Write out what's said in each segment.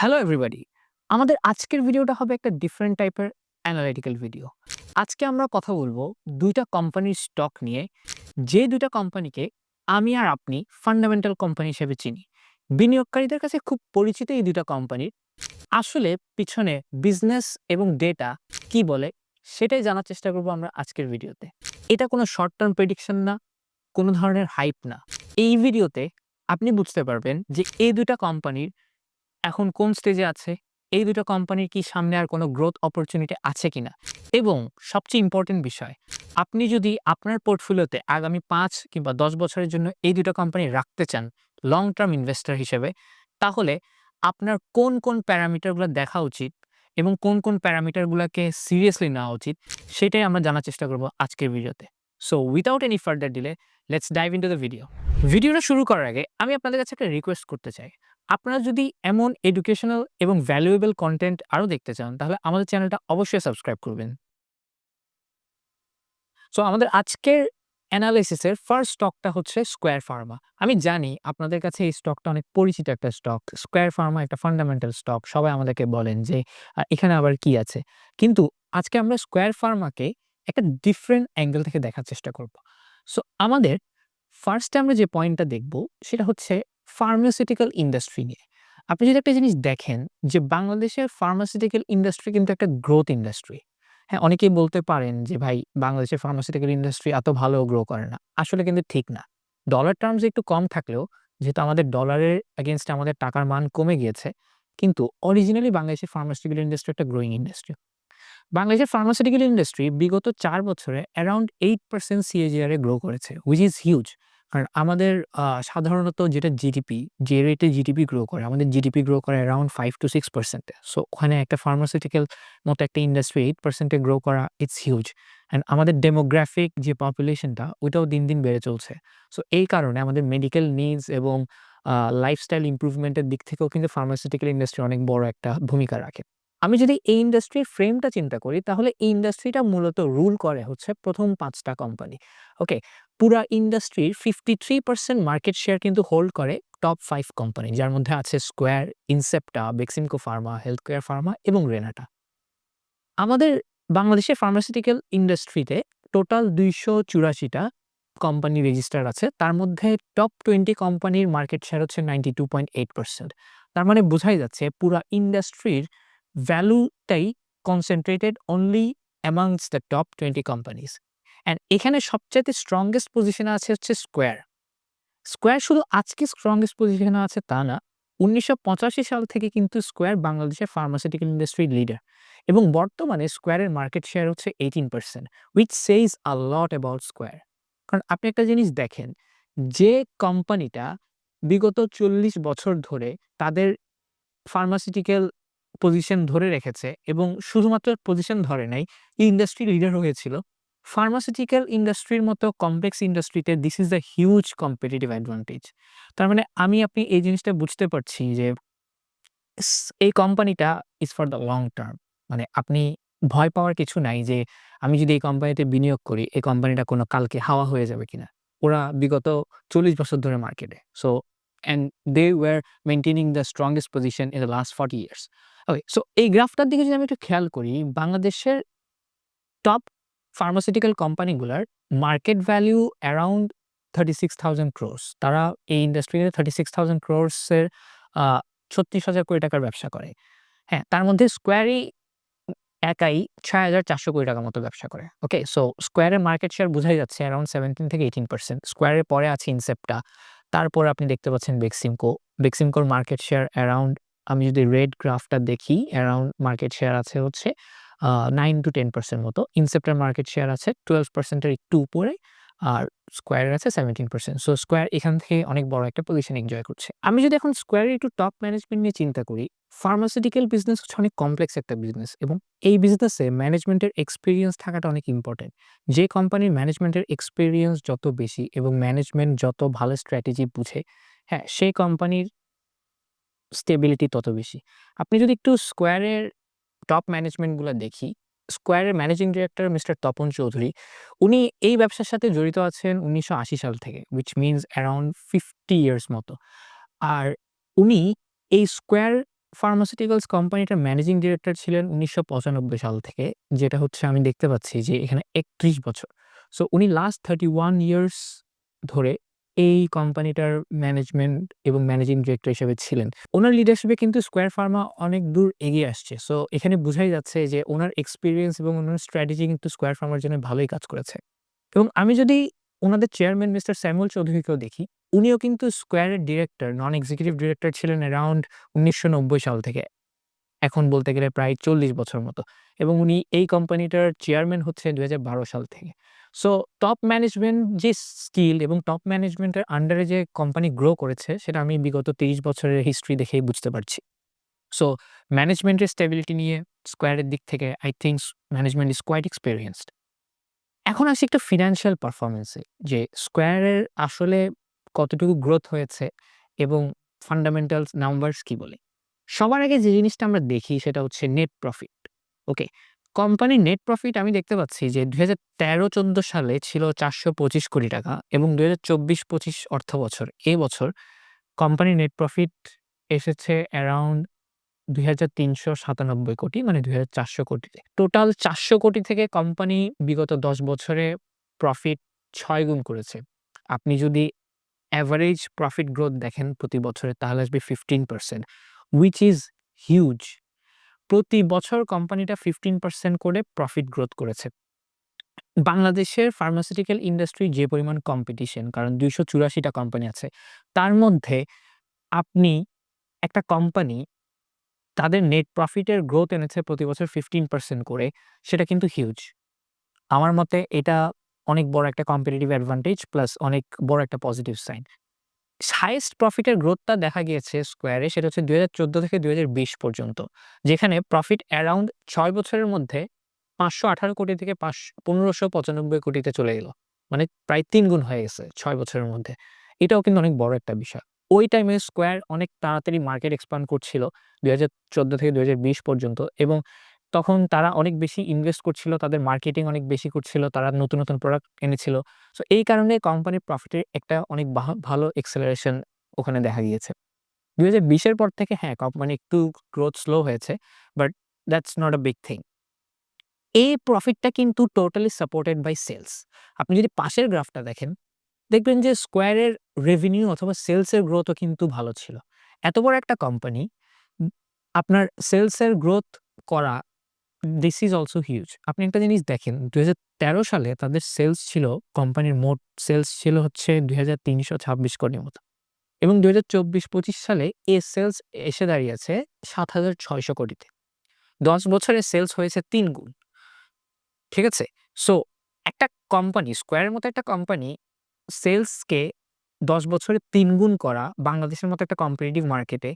Hello everybody. আমাদের আজকের ভিডিওটা হবে একটা ডিফারেন্ট টাইপের অ্যানালিটিক্যাল ভিডিও। আজকে আমরা কথা বলবো ২ টা কোম্পানির স্টক নিয়ে, যে ২ টা কোম্পানিকে আমি আর আপনি ফান্ডামেন্টাল কোম্পানি হিসেবে চিনি। বিনিয়োগকারীদের কাছে খুব পরিচিত এই ২ টা কোম্পানির আসলে পিছনে বিজনেস এবং ডেটা কি বলে সেটাই জানার চেষ্টা করব আমরা আজকের ভিডিওতে। এটা কোনো শর্ট টার্ম প্রেডিকশন না, কোনো ধরনের হাইপ না। এই ভিডিওতে আপনি বুঝতে পারবেন যে এই ২ টা কোম্পানির এখন কোন স্টেজে আছে, এই ২ টা কোম্পানির কি সামনে আর কোনো গ্রোথ অপরচুনিটি আছে কিনা? এবং সবচেয়ে ইম্পোর্টেন্ট বিষয়, আপনি যদি আপনার পোর্টফোলিওতে আগামী ৫ কিংবা ১০ বছরের জন্য এই ২ টা কোম্পানি রাখতে চান লং টার্ম ইনভেস্টর হিসেবে, তাহলে আপনার কোন প্যারামিটারগুলো দেখা উচিত এবং কোন প্যারামিটারগুলোকে সিরিয়াসলি নেওয়া উচিত, সেটাই আমরা জানার চেষ্টা করব আজকের ভিডিওতে। So without any further delay, let's dive into the video. ভিডিওটা শুরু করার আগে আমি আপনাদের কাছে একটা রিকোয়েস্ট করতে চাই। আপনারা যদি এমন এডুকেশনাল এবং ভ্যালুয়েবল কনটেন্ট আরো দেখতে চান, তাহলে আমাদের চ্যানেলটা অবশ্যই সাবস্ক্রাইব করবেন। সো আমাদের আজকের অ্যানালাইসিসের ফার্স্ট স্টকটা হচ্ছে স্কোয়ার ফার্মা। আমি জানি আপনাদের কাছে এই স্টকটা অনেক পরিচিত একটা স্টক। স্কোয়ার ফার্মা একটা ফান্ডামেন্টাল স্টক। সবাই আমাদেরকে বলেন যে এখানে আবার কি আছে? কিন্তু আজকে আমরা স্কোয়ার ফার্মাকে একটা ডিফারেন্ট অ্যাঙ্গেল থেকে দেখার চেষ্টা করব। সো আমাদের ফার্স্ট এ আমরা যে পয়েন্টটা দেখব সেটা হচ্ছে ফার্মাসিউটিক্যাল ইন্ডাস্ট্রি নিয়ে। আপনি যদি একটা জিনিস দেখেন যে বাংলাদেশের ফার্মাসিউটিক্যাল ইন্ডাস্ট্রি কিন্তু একটা গ্রোথ ইন্ডাস্ট্রি। হ্যাঁ, অনেকেই বলতে পারেন যে ভাই বাংলাদেশের ফার্মাসিউটিক্যাল ইন্ডাস্ট্রি এত ভালো গ্রো করে না। আসলে কিন্তু ঠিক না। ডলার টার্মস এ একটু কম থাকলেও যেহেতু আমাদের ডলারের এগেইনস্ট এ আমাদের টাকার মান কমে গিয়েছে, কিন্তু অরিজিনালি বাংলাদেশের ফার্মাসিউটিক্যাল ইন্ডাস্ট্রি একটা গ্রোইং ইন্ডাস্ট্রি। বাংলাদেশের ফার্মাসিউটিক্যাল ইন্ডাস্ট্রি বিগত ৪ বছরে অ্যারাউন্ড 8% সিএজিআর এ গ্রো করেছে, হুইচ ইস হিউজ। কারণ আমাদের সাধারণত যেটা জিডিপি, যে রেটে জিডিপি গ্রো করে, আমাদের জিডিপি গ্রো করে অ্যারাউন্ড 5 to 6% এ। সো ওখানে একটা ফার্মাসিউটিক্যাল মতো একটা ইন্ডাস্ট্রি 8% এ গ্রো করা, ইটস হিউজ। অ্যান্ড আমাদের ডেমোগ্রাফিক যে পপুলেশনটা ওইটাও দিন বেড়ে চলছে। সো এই কারণে আমাদের মেডিকেল নিডস এবং লাইফস্টাইল ইমপ্রুভমেন্ট এর দিক থেকেও কিন্তু ফার্মাসিউটিক্যাল ইন্ডাস্ট্রি অনেক বড় একটা ভূমিকা রাখে। আমি যদি এই ইন্ডাস্ট্রির ফ্রেমটা চিন্তা করি, তাহলে এই ইন্ডাস্ট্রিটা মূলত রুল করে হচ্ছে প্রথম ৫ টা কোম্পানি। ওকে? পুরা ইন্ডাস্ট্রির 53% মার্কেট শেয়ার কিন্তু হোল্ড করে টপ ৫ কোম্পানি। যার মধ্যে আছে square, Incepta, Beximco Pharma, healthcare Pharma এবং রেনাটা। আমাদের বাংলাদেশের ফার্মাসিউটিক্যাল ইন্ডাস্ট্রিতে টোটাল ২৮৪ টা কোম্পানি রেজিস্টার আছে। তার মধ্যে টপ 20 কোম্পানির মার্কেট শেয়ার হচ্ছে 92.8%। তার মানে বোঝাই যাচ্ছে পুরা ইন্ডাস্ট্রির ভ্যালুটাই concentrated only amongst the top 20 companies. And এখানে সবচাইতে স্ট্রংগেস্ট পজিশনে আছে হচ্ছে স্কোয়ার। স্কোয়ার শুধু আজকে স্ট্রংগেস্ট পজিশনে আছে তা না। ১৯৮৫ সাল থেকে কিন্তু স্কোয়ার বাংলাদেশের ফার্মাসিউটিক্যাল ইন্ডাস্ট্রির লিডার এবং বর্তমানে স্কোয়ারের মার্কেট শেয়ার হচ্ছে 18%, which সেইজ a lot about square. কারণ আপনি একটা জিনিস দেখেন, যে কোম্পানিটা বিগত ৪০ বছর ধরে তাদের ফার্মাসিউটিক্যাল পজিশন ধরে রেখেছে এবং শুধুমাত্র পজিশন ধরে নাই, ইন্ডাস্ট্রি লিডার হয়েছিল। ফার্মাসিউটিক্যাল ইন্ডাস্ট্রির মতো কমপ্লেক্স ইন্ডাস্ট্রিতে this is the huge competitive advantage. তার মানে আপনি এই জিনিসটা বুঝতে পারছি যে স এই কোম্পানিটা is for the long term. মানে আপনি ভয় পাওয়ার কিছু নাই যে আমি যদি এই কোম্পানিতে বিনিয়োগ করি, এই কোম্পানিটা কোনো কালকে হাওয়া হয়ে যাবে কিনা। ওরা বিগত ৪০ বছর ধরে মার্কেটে। So and they were maintaining the strongest position in the last 40 years. Okay, so এই গ্রাফটার দিকে যদি আমি একটু খেয়াল করি, বাংলাদেশের টপ ফার্মাসিউটিক্যাল কোম্পানিগুলার মার্কেট ভ্যালু অ্যারাউন্ড 36,000 ক্রোর্স। তারা এই ইন্ডাস্ট্রিতে 36,000 ক্রোর্স এর আ ৩৬,০০০ কোটি টাকার ব্যবসা করে। হ্যাঁ, তার মধ্যে স্কোয়ারই একাই ৬,৪০০ কোটি টাকার মতো ব্যবসা করে। ওকে? সো স্কোয়ারের মার্কেট শেয়ার বোঝাই যাচ্ছে অ্যারাউন্ড 17 থেকে 18%। স্কোয়ারের পরে আছে ইনসেপ্টা। তারপরে আপনি দেখতে পাচ্ছেন বেক্সিমকো। বেক্সিমকোর মার্কেট শেয়ার অ্যারাউন্ড, আমি যদি রেড গ্রাফটা দেখি, অ্যারাউন্ড মার্কেট শেয়ার আছে হচ্ছে 9 to 10% মতো। ইনসেপ্টার মার্কেট শেয়ার আছে 12% এর একটু উপরে। আর স্কোয়ারের আছে 17%। সো স্কোয়ার এখান থেকে অনেক বড় একটা পজিশন এনজয় করছে। আমি যদি এখন স্কোয়ারের একটু টপ ম্যানেজমেন্ট নিয়ে চিন্তা করি, ফার্মাসিউটিক্যাল বিজনেস হচ্ছে অনেক কমপ্লেক্স একটা বিজনেস এবং এই বিজনেসে ম্যানেজমেন্টের এক্সপেরিয়েন্স থাকাটা অনেক ইম্পোর্টেন্ট। যে কোম্পানির ম্যানেজমেন্টের এক্সপেরিয়েন্স যত বেশি এবং ম্যানেজমেন্ট যত ভালো স্ট্র্যাটেজি বুঝে, হ্যাঁ, সেই কোম্পানির স্টেবিলিটি তত বেশি। আপনি যদি একটু স্কোয়ারের টপ ম্যানেজমেন্ট গুলা দেখি, স্কোয়ারের managing director mister Tapan Chowdhury, উনি এই ব্যবসার সাথে জড়িত আছেন ১৯৮০ সাল থেকে, which means around 50 ইয়ার্স মতো। আর উনি এই স্কোয়ার ফার্মাসিউটিক্যালস কোম্পানিটার ম্যানেজিং ডিরেক্টর ছিলেন ১৯৯৫ সাল থেকে, যেটা হচ্ছে আমি দেখতে পাচ্ছি যে এখানে ৩১ বছর। সো উনি লাস্ট 31 ইয়ার্স ধরে এই কোম্পানিটার ম্যানেজমেন্ট এবং ম্যানেজিং ডিরেক্টর হিসেবে ছিলেন। উনার লিডারশিপে কিন্তু স্কয়ার ফার্মা অনেক দূর এগিয়ে আসছে। সো এখানে বোঝাই যাচ্ছে যে উনার এক্সপেরিয়েন্স এবং উনার স্ট্র্যাটেজি কিন্তু স্কয়ার ফার্মার জন্য ভালোই কাজ করেছে। এবং আমি যদি উনাদের চেয়ারম্যান মিস্টার স্যামুয়েল চৌধুরীকেও দেখি, উনিও কিন্তু স্কয়ারের ডিরেক্টর, নন এক্সিকিউটিভ ডিরেক্টর ছিলেন অ্যারাউন্ড ১৯৯০ সাল থেকে। এখন বলতে গেলে প্রায় ৪০ বছর মতো। এবং উনি এই কোম্পানিটার চেয়ারম্যান হচ্ছে ২০১২ সাল থেকে। সো টপ ম্যানেজমেন্ট যে স্কিল এবং টপ ম্যানেজমেন্টের আন্ডারে যে কোম্পানি গ্রো করেছে, সেটা আমি বিগত ৩০ বছরের হিস্ট্রি দেখেই বুঝতে পারছি। সো ম্যানেজমেন্টের স্টেবিলিটি নিয়ে স্কয়ারের দিক থেকে I think management is quite experienced. এখন আসি একটু ফিন্যান্সিয়াল পারফরম্যান্স এ, যে স্কয়ারের আসলে কতটুকু গ্রোথ হয়েছে এবং ফান্ডামেন্টালস নাম্বারস কি বলে। সবার আগে যে জিনিসটা আমরা দেখি সেটা হচ্ছে নেট প্রফিট। ওকে? কোম্পানির নেট প্রফিট আমি দেখতে পাচ্ছি যে ২০১৩-১৪ সালে ছিল ৳৪২৫ কোটি এবং ২০২৪-২৫ অর্থবছর, এ বছর কোম্পানির নেট প্রফিট এসেছে অ্যারাউন্ড ৳২৩৯৭ কোটি, মানে ৳২৪০০ কোটিতে। টোটাল ৳৪০০ কোটি থেকে কোম্পানি বিগত ১০ বছরে প্রফিট ৬ গুণ করেছে। আপনি যদি এভারেজ প্রফিট গ্রোথ দেখেন প্রতি বছরে, তাহলে আসবে 15% হুইচ ইস হিউজ। প্রতি বছর কোম্পানিটা 15% করে প্রফিট গ্রোথ করেছে। বাংলাদেশের ফার্মাসিউটিক্যাল ইন্ডাস্ট্রি যে পরিমাণ কম্পিটিশন, কারণ ২৮৪ টা কোম্পানি আছে। তার মধ্যে আপনি একটা কোম্পানি তাদের নেট প্রফিটের গ্রোথ এনেছে প্রতি বছর 15% করে, সেটা কিন্তু হিউজ। আমার মতে এটা অনেক বড় একটা কম্পিটিটিভ অ্যাডভান্টেজ প্লাস অনেক বড় একটা পজিটিভ সাইন। হাইয়েস্ট প্রফিটের গ্রোথটা দেখা গিয়েছে স্কয়ারে, সেটা হচ্ছে ২০১৪ থেকে ২০২০ পর্যন্ত। যেখানে প্রফিট অ্যারাউন্ড ৬ বছরের মধ্যে ৫১৮ কোটি থেকে ১৫৯৫ কোটিতে চলে এলো। মানে প্রায় ৩ গুণ হয়ে গেছে ৬ বছরের মধ্যে। এটাও কিন্তু অনেক বড় একটা বিষয়। ওই টাইমে স্কয়ার অনেক তাড়াতাড়ি মার্কেট এক্সপ্যান্ড করছিল ২০১৪ থেকে ২০২০ পর্যন্ত, এবং তখন তারা অনেক বেশি ইনভেস্ট করছিল, তাদের মার্কেটিং অনেক বেশি করছিল, তারা নতুন, নতুন প্রোডাক্ট এনেছিল। সো এই কারণে কোম্পানির প্রফিটের একটা অনেক ভালো এক্সেলারেশন ওখানে দেখা গিয়েছে। ২০২০ এর পর থেকে হ্যাঁ, কোম্পানি একটু গ্রোথ স্লো হয়েছে। But that's not a big thing. এই প্রফিটটা কিন্তু টোটালি সাপোর্টেড বাই সেলস। আপনি যদি পাশের গ্রাফটা দেখেন, দেখবেন যে স্কয়ারের রেভিনিউ অথবা সেলস এর গ্রোথও কিন্তু ভালো ছিল। এত বড় একটা কোম্পানি, উম আপনার সেলস এর গ্রোথ করা, দিস ইস অলসো হিউজ। আপনি একটা জিনিস দেখেন, ২০১৩ সালে তাদের সেলস ছিল, কোম্পানির মোট সেলস ছিল হচ্ছে ২৩২৬ কোটির মতো। এবং ২০২৪-২৫ সালে এই সেলস এসে দাঁড়িয়েছে ৭৬০০ কোটিতে। ১০ বছরে সেলস হয়েছে ৩ গুণ। ঠিক আছে? সো একটা কোম্পানি, স্কয়ারের মতো একটা কোম্পানি সেলসকে ১০ বছরে ৩ গুণ করা বাংলাদেশের মতো একটা কম্পিটিটিভ মার্কেটে,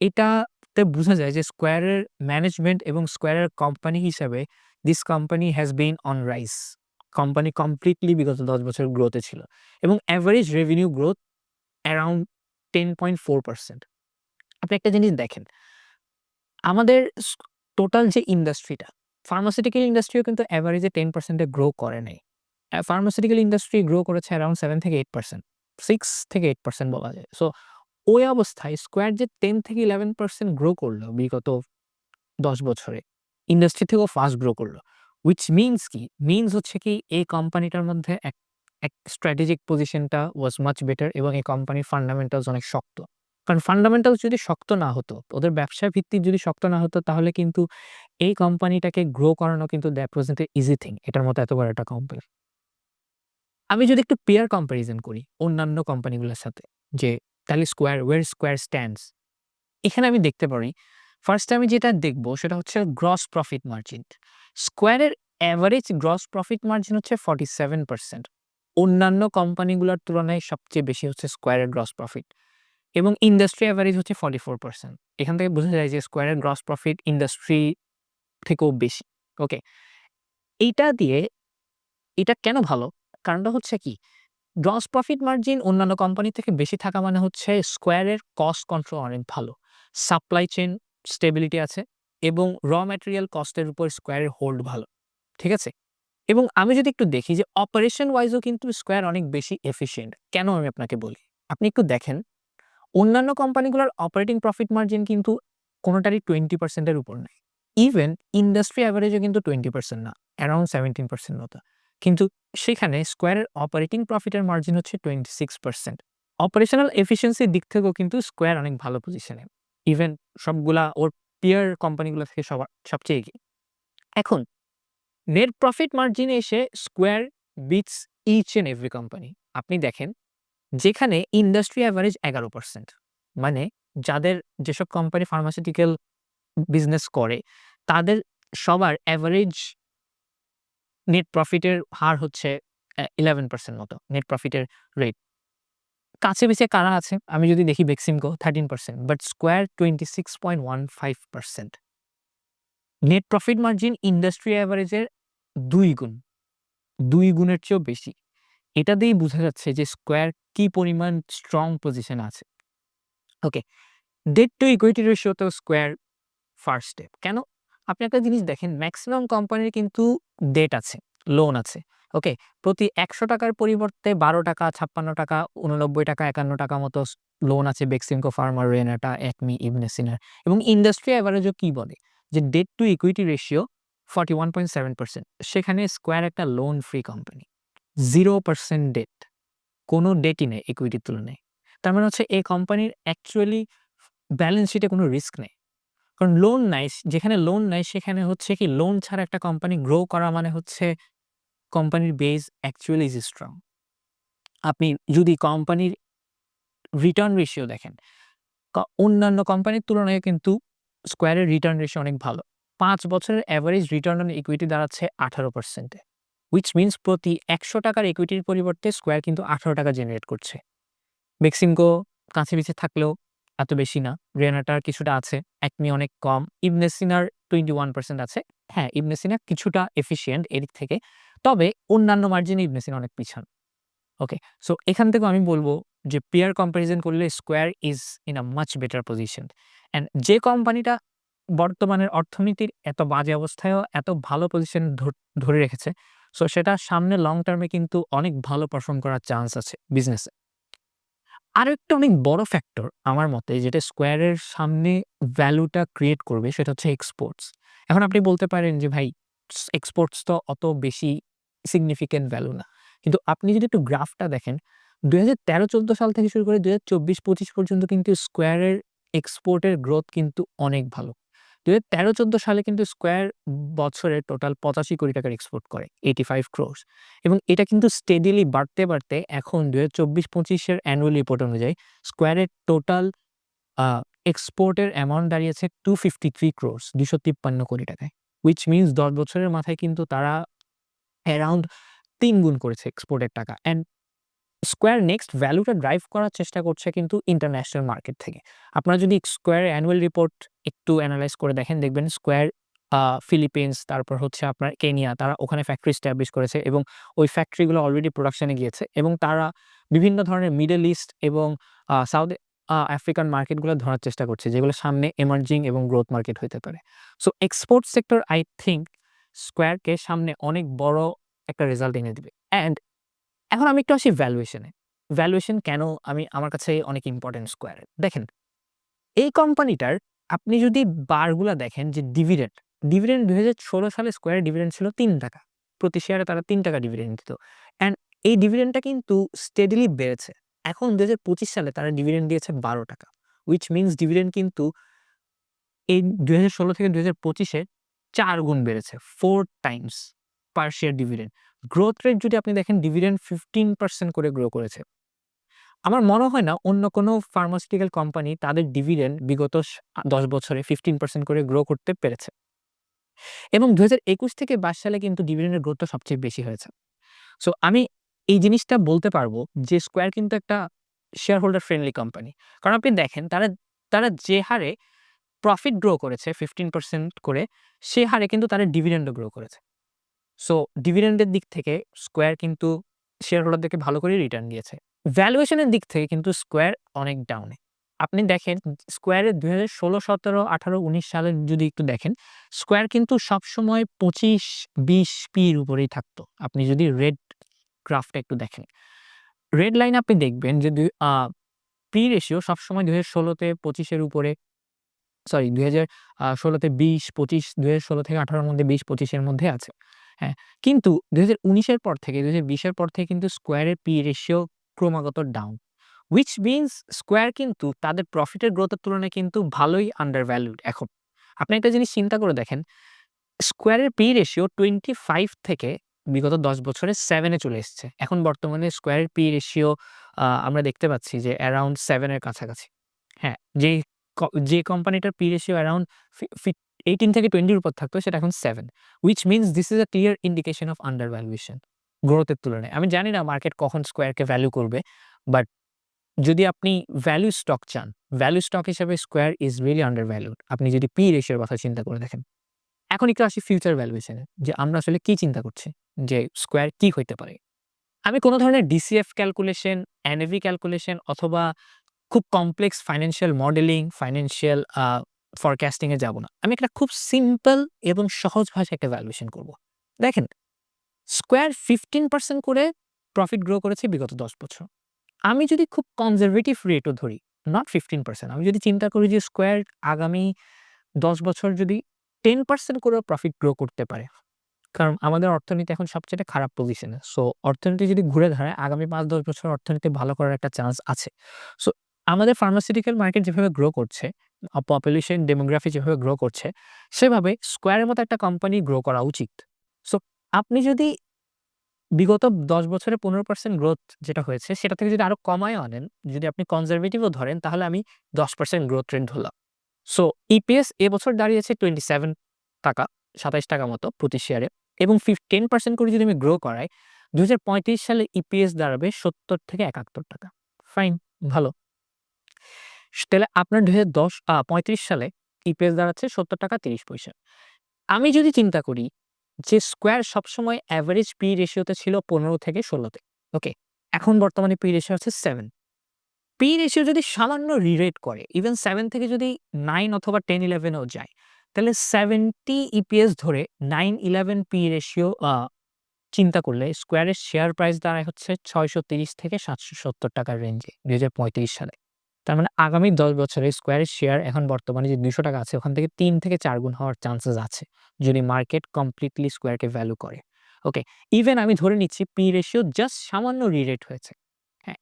এটাতে বুঝা যায় যে স্কয়ারের ম্যানেজমেন্ট এবং স্কয়ারের কোম্পানি হিসাবে this company has been on rise. Company completely বিগত ১০ বছর গ্রোথে ছিল এবং এভারেজ রেভিনিউ গ্রোথ অ্যারাউন্ড 10.4%। আপনি একটা জিনিস দেখেন, আমাদের টোটাল যে ইন্ডাস্ট্রিটা, ফার্মাসিউটিক্যাল ইন্ডাস্ট্রিও কিন্তু এভারেজে 10% এ গ্রো করে নাই। ফার্মাসিউটিক্যাল ইন্ডাস্ট্রি গ্রো করেছে অ্যারাউন্ড 7 থেকে 8%, 6 থেকে 8% বলা যায়। সো ওই অবস্থায় স্কয়ার যে 10 থেকে 11% গ্রো করলো বিগত ১০ বছরে, ইন্ডাস্ট্রি থেকেও ফাস্ট গ্রো করলো। হুইচ মিনস কি? মিনস হচ্ছে কি এই কোম্পানিটার মধ্যে এক স্ট্র্যাটেজিক পজিশনটা ওয়াজ মাচ বেটার এবং এই কোম্পানির ফান্ডামেন্টালস অনেক শক্ত। কারণ ফান্ডামেন্টালস যদি শক্ত না হতো, ওদের ব্যবসা ভিত্তি যদি শক্ত না হতো, তাহলে কিন্তু এই কোম্পানিটাকে গ্রো করানো কিন্তু that wasn't A easy thing, এটার মতো এত বড় একটা কোম্পানি। আমি যদি একটু পেয়ার কম্প্যারিজন করি অন্যান্য কোম্পানিগুলোর সাথে, যে তাহলে স্কয়ার স্ট্যান্ডস, এখানে আমি দেখতে পারি, ফার্স্ট এ আমি যেটা দেখব সেটা হচ্ছে গ্রস প্রফিট মার্জিন। স্কয়ারের এভারেজ গ্রস প্রফিট মার্জিন হচ্ছে 47%। অন্যান্য কোম্পানিগুলোর তুলনায় সবচেয়ে বেশি হচ্ছে স্কয়ারের গ্রস প্রফিট এবং ইন্ডাস্ট্রি এভারেজ হচ্ছে 44%। এখান থেকে বোঝা যায় যে স্কয়ারের গ্রস প্রফিট ইন্ডাস্ট্রি থেকেও বেশি। ওকে? এইটা দিয়ে এটা কেন ভালো? কারণটা হচ্ছে কি? গ্রস প্রফিট মার্জিন অন্যান্য কোম্পানি থেকে বেশি থাকা মানে হচ্ছে স্কয়ারের কস্ট কন্ট্রোল অনেক ভালো। সাপ্লাই চেইন স্টেবিলিটি আছে এবং ম্যাটেরিয়াল কস্টের উপর স্কয়ারের হোল্ড ভালো। ঠিক আছে? এবং আমি যদি একটু দেখি যে অপারেশন ওয়াইজ ও কিন্তু স্কয়ার অনেক বেশি এফিশিয়েন্ট। কেন আমি আপনাকে বলি? আপনি একটু দেখেন, অন্যান্য কোম্পানিগুলোর অপারেটিং প্রফিট মার্জিন কিন্তু কোনোটারই 20% এর উপর নাই। ইভেন ইন্ডাস্ট্রি এভারেজও কিন্তু 20% না, অ্যারাউন্ড 17% মতো। কিন্তু সেখানে স্কোয়ারের অপারেটিং প্রফিটের মার্জিন হচ্ছে 26%। অপারেশনাল এফিসিয়েন্সির দিক থেকেও কিন্তু স্কোয়ার অনেক ভালো পজিশনে। ইভেন সবগুলা ওর পিয়ার কোম্পানিগুলো থেকে সবচেয়ে এগিয়ে। এখন নেট প্রফিট মার্জিনে এসে Square beats each and every company. আপনি দেখেন যেখানে ইন্ডাস্ট্রি এভারেজ 11%, মানে যাদের যেসব কোম্পানি ফার্মাসিউটিক্যাল বিজনেস করে তাদের সবার এভারেজ নেট প্রফিটের হার হচ্ছে 11% মতো নেট প্রফিটের রেট। কাছে বেছে কারা আছে? আমি যদি দেখি Beximco 13%, but Square 26.15%। Net profit margin industry এভারেজের ২ গুণ, ২ গুণের চেয়েও বেশি। এটা দিয়েই বোঝা যাচ্ছে যে স্কোয়ার কি পরিমাণ স্ট্রং পজিশনে আছে। ওকে, ডেট টু ইকুইটি রেশিওতেও স্কোয়ার ফার্স্ট স্টেপ। কেন? আপনি একটা জিনিস দেখেন, ম্যাক্সিমাম কোম্পানির কিন্তু ডেট আছে, লোন আছে। ওকে? প্রতি ৳১০০ র পরিবর্তে ৳১২, ৳৫৬, ৳৮৯, ৳৫১ মতো লোন আছে বেক্সিমকো, ফার্মা, রেনাটা, একমি, ইবনে সিনার। এবং ইন্ডাস্ট্রি এভারেজও কি বলে? যে ডেট টু ইকুইটি রেশিও 41.7%। সেখানে স্কোয়ার একটা লোন ফ্রি কোম্পানি। 0% ডেট। কোনো ডেটই নেই ইকুইটির তুলনায়। তার মানে হচ্ছে এই কোম্পানির অ্যাকচুয়ালি ব্যালেন্স শিটে কোনো রিস্ক নেই। কারণ লোন নাই, যেখানে লোন নাই সেখানে হচ্ছে কি লোন ছাড়া একটা কোম্পানি গ্রো করা মানে হচ্ছে কোম্পানির বেস অ্যাকচুয়ালি ইজ স্ট্রং। আপনি যদি কোম্পানির রিটার্ন রেশিও দেখেন, অন্যান্য কোম্পানির তুলনায় কিন্তু স্কোয়ারের রিটার্ন রেশিও অনেক ভালো। ৫ বছরের এভারেজ রিটার্ন অন ইকুইটি দাঁড়াচ্ছে 18%, হুইচ মিনস প্রতি ৳১০০ ইকুইটির পরিবর্তে স্কোয়ার কিন্তু ৳18 জেনারেট করছে। বেক্সিমকো কাছাকাছি থাকলেও এত বেশি না। রেনাটার কিছুটা আছে, একমি অনেক কম। ইবনে সিনার 21% আছে। হ্যাঁ, ইবনে সিনা কিছুটা এফিশিয়েন্ট এদিক থেকে। তবে অন্যান্য মার্জিনে ইবনে সিনা অনেক পিছানো। ওকে, সো এখান থেকেও আমি বলব যে পিয়ার কম্প্যারিজন করলে square is in a much better position. And যে কোম্পানিটা বর্তমানের অর্থনীতির এত বাজে অবস্থায়ও এত ভালো পজিশন ধরে রেখেছে, সো সেটা সামনে লং টার্মে কিন্তু অনেক ভালো পারফর্ম করার চান্স আছে বিজনেসে। আরো একটা অনেক বড় ফ্যাক্টর আমার মতে যেটা স্কোয়ারের সামনে ভ্যালুটা ক্রিয়েট করবে সেটা হচ্ছে এক্সপোর্টস। এখন আপনি বলতে পারেন যে ভাই এক্সপোর্টস তো অত বেশি সিগনিফিক্যান্ট ভ্যালু না। কিন্তু আপনি যদি একটু গ্রাফটা দেখেন ২০১৩-১৪ সাল থেকে শুরু করে ২০২৪-২৫ পর্যন্ত কিন্তু স্কোয়ারের এক্সপোর্টের গ্রোথ কিন্তু অনেক ভালো। ২০১৩-১৪ সালে কিন্তু স্কোয়ার বছরে টোটাল ৳৮৫ কোটি এক্সপোর্ট করে, 85 ক্রোরস। এবং এটা কিন্তু স্টেডিলি বাড়তে এখন ২০২৪-২৫ এর অ্যানুয়াল রিপোর্ট অনুযায়ী স্কোয়ারের টোটাল আ এক্সপোর্টের অ্যামাউন্ট দাঁড়িয়েছে 253 ক্রোরস, ৳২৫৩ কোটি। হুইচ মিনস ১০ বছরের মাথায় কিন্তু তারা অ্যারাউন্ড ৩ গুণ করেছে এক্সপোর্টের টাকা। অ্যান্ড স্কোয়ার নেক্সট ভ্যালুটা ড্রাইভ করার চেষ্টা করছে কিন্তু ইন্টারন্যাশনাল মার্কেট থেকে। আপনারা যদি স্কোয়ার অ্যানুয়াল রিপোর্ট একটু এনালাইজ করে দেখেন, দেখবেন স্কোয়ার ফিলিপিন্স, তারপর হচ্ছে আপনার কেনিয়া, তারা ওখানে ফ্যাক্টরি এস্টাবলিশ করেছে এবং ওই ফ্যাক্টরিগুলো অলরেডি প্রোডাকশনে গিয়েছে এবং তারা বিভিন্ন ধরনের মিডল ইস্ট এবং সাউথ আফ্রিকান মার্কেটগুলো ধরার চেষ্টা করছে, যেগুলো সামনে এমার্জিং এবং গ্রোথ মার্কেট হইতে পারে। So export sector I think স্কোয়ারকে সামনে অনেক বড় একটা রেজাল্ট এনে দিবে। অ্যান্ড এখন আমি একটু আসি ভ্যালুয়েশন এ। ভ্যালুয়েশন কেন আমার কাছে অনেক ইম্পোর্টেন্ট স্কোয়ারের। দেখেন, এই কোম্পানিটার আপনি যদি বারগুলা দেখেন যে ডিভিডেন্ড ২০১৬ সালে স্কোয়ারের ডিভিডেন্ড ছিল ৳৩। প্রতি শেয়ারে তারা ৳৩ ডিভিডেন্ড দিত। অ্যান্ড এই ডিভিডেন্ডটা কিন্তু স্টেডিলি বেড়েছে। এখন ২০২৫ সালে তারা ডিভিডেন্ড দিয়েছে ৳১২, হুইচ মিনস ডিভিডেন্ড কিন্তু এই ২০১৬ থেকে ২০২৫ এ ৪ গুণ বেড়েছে। 4 টাইমস পার শেয়ার ডিভিডেন্ড। গ্রোথ রেট যদি আপনি দেখেন ডিভিডেন্ড 15% করে গ্রো করেছে। আমার মনে হয় না অন্য কোনো ফার্মাসিউটিক্যাল কোম্পানি তাদের ডিভিডেন্ড বিগত ১০ বছরে 15% করে গ্রো করতে পেরেছে। এবং ২০২১ থেকে ২২ সালে কিন্তু ডিভিডেন্ডের গ্রোথটা সবচেয়ে বেশি হয়েছে। সো আমি এই জিনিসটা বলতে পারব যে স্কোয়ার কিন্তু একটা শেয়ার হোল্ডার ফ্রেন্ডলি কোম্পানি। কারণ আপনি দেখেন তারা যে হারে প্রফিট গ্রো করেছে 15% করে, সে হারে কিন্তু তারা ডিভিডেন্ডও গ্রো করেছে। সো ডিভিডেন্ডের দিক থেকে স্কোয়ার কিন্তু শেয়ার হোল্ডারদেরকে ভালো করে রিটার্ন দিয়েছে। ভ্যালুয়েশন এর দিক থেকে কিন্তু স্কোয়ার অনেক ডাউনে। আপনি দেখেন স্কোয়ারের ২০১৬, ১৭, ১৮, ১৯ সালে যদি একটু দেখেন, স্কোয়ার কিন্তু সবসময় ২৫-২০ পির উপরেই থাকতো। আপনি যদি রেড গ্রাফটা একটু দেখেন। রেড লাইনে আপনি দেখবেন যে পি রেশিও সবসময় ২০১৬ তে ২৫ এর উপরে সরি ২০১৬ তে ২০, ২৫, ২০১৬ থেকে ১৮ এর মধ্যে ২০, ২৫ এর মধ্যে আছে। হ্যাঁ? কিন্তু ২০১৯ এর পর থেকে ২০২০ এর পর থেকে কিন্তু স্কয়ারের পি রেশিও ক্রমাগত ডাউন। which means স্কয়ার কিন্তু তাদের প্রফিটের গ্রোথের তুলনায় কিন্তু ভালোই আন্ডার ভ্যালুড এখন। আপনি একটা জিনিস চিন্তা করে দেখেন, স্কয়ারের পি রেশিও 25 থেকে বিগত ১০ বছরে 7 এ চলে এসেছে। এখন বর্তমানে স্কয়ারের পি রেশিও আমরা দেখতে পাচ্ছি যে অ্যারাউন্ড 7 এর কাছাকাছি। হ্যাঁ, ক যে কোম্পানিটার পি রেশিও অ্যারাউন্ড ফি ফি 18 থেকে 20 এর উপর থাকতো সেটা এখন 7, which means this is a clear indication of undervaluation গ্রোথের তুলনায়। আমি জানি না মার্কেট কখন স্কয়ারকে ভ্যালু করবে, বাট যদি আপনি ভ্যালু স্টক চান, ভ্যালু স্টক হিসেবে স্কয়ার ইজ রিয়ালি আন্ডারভ্যালুড। আপনি যদি পি রেশিও এর কথা চিন্তা করে দেখেন। এখন একটু আসি ফিউচার ভ্যালুয়েশন এ, যে আমরা আসলে কি চিন্তা করছি যে স্কয়ার কি হইতে পারে? আমি কোন ধরনের ডিসিএফ ক্যালকুলেশন, এনএভি ক্যালকুলেশন অথবা খুব complex financial modelling, financial forecasting এ যাব না। আমি একটা খুব সিম্পল এবং সহজ ভাষায় একটা ভ্যালুয়েশন করব। দেখেন, স্কয়ার 15% করে প্রফিট গ্রো করেছে বিগত ১০ বছর। আমি যদি খুব কনজারভেটিভ রেটও ধরি, নট 15%, আমি যদি চিন্তা করি যে স্কয়ার আগামী ১০ বছর যদি 10% করেও প্রফিট গ্রো করতে পারে। কারণ আমাদের অর্থনীতি এখন সবচাইতে খারাপ পজিশনে। সো অর্থনীতি যদি ঘুরে দাঁড়ায় আগামী ৫-১০ বছর অর্থনীতি ভালো করার একটা চান্স আছে। সো আমাদের ফার্মাসিউটিক্যাল মার্কেট যেভাবে গ্রো করছে, পপুলেশন ডেমোগ্রাফি যেভাবে গ্রো করছে, সেভাবে স্কয়ারের মতো একটা কোম্পানি গ্রো করা উচিত। সো আপনি যদি বিগত ১০ বছরে ১৫% গ্রোথ যেটা হয়েছে সেটা থেকে যদি আরো কমায়ও আনেন, যদি আপনি কনজারভেটিভ ও ধরেন তাহলে আমি ১০% গ্রোথ রেট ধরলাম। সো ইপিএস এবছর দাঁড়িয়েছে ৳27, ৳২৭ মতো প্রতি শেয়ারে, এবং 10% করে যদি আমি গ্রো করাই, ২০৩৫ সালে ইপিএস দাঁড়াবে ৳৭০ থেকে ৳৭১। ফাইন, ভালো। তাহলে আপনার ২০১০ ৩৫ সালে ইপিএস দাঁড়াচ্ছে ৳৭০.৩০। আমি যদি চিন্তা করি যে স্কয়ার সবসময় এভারেজ পি রেশিওতে ছিল ১৫ থেকে ১৬ তে। ওকে? এখন বর্তমানে পি রেশিও আছে 7। পি রেশিও যদি সামান্য রিরেট করে, ইভেন 7 থেকে যদি 9 অথবা 10-11 এও যায়, তাহলে 70 ইপিএস ধরে 9-11 পি রেশিও চিন্তা করলে স্কয়ারের শেয়ার প্রাইস দাঁড়ায় হচ্ছে ৳৬৩০ থেকে ৳৭৭০ রেঞ্জে ২০৩৫ সালে। তার মানে আগামী ১০ বছরে স্কয়ারের শেয়ার এখন বর্তমানে যে ৳২০০ আছে ওখান থেকে ৩ থেকে ৪ গুণ হওয়ার চান্সেস আছে, যদি মার্কেট কমপ্লিটলি স্কয়ারকে ভ্যালু করে। ওকে? ইভেন আমি ধরে নিচ্ছি পি রেশিও জাস্ট সামান্য রিরেট হয়েছে। হ্যাঁ?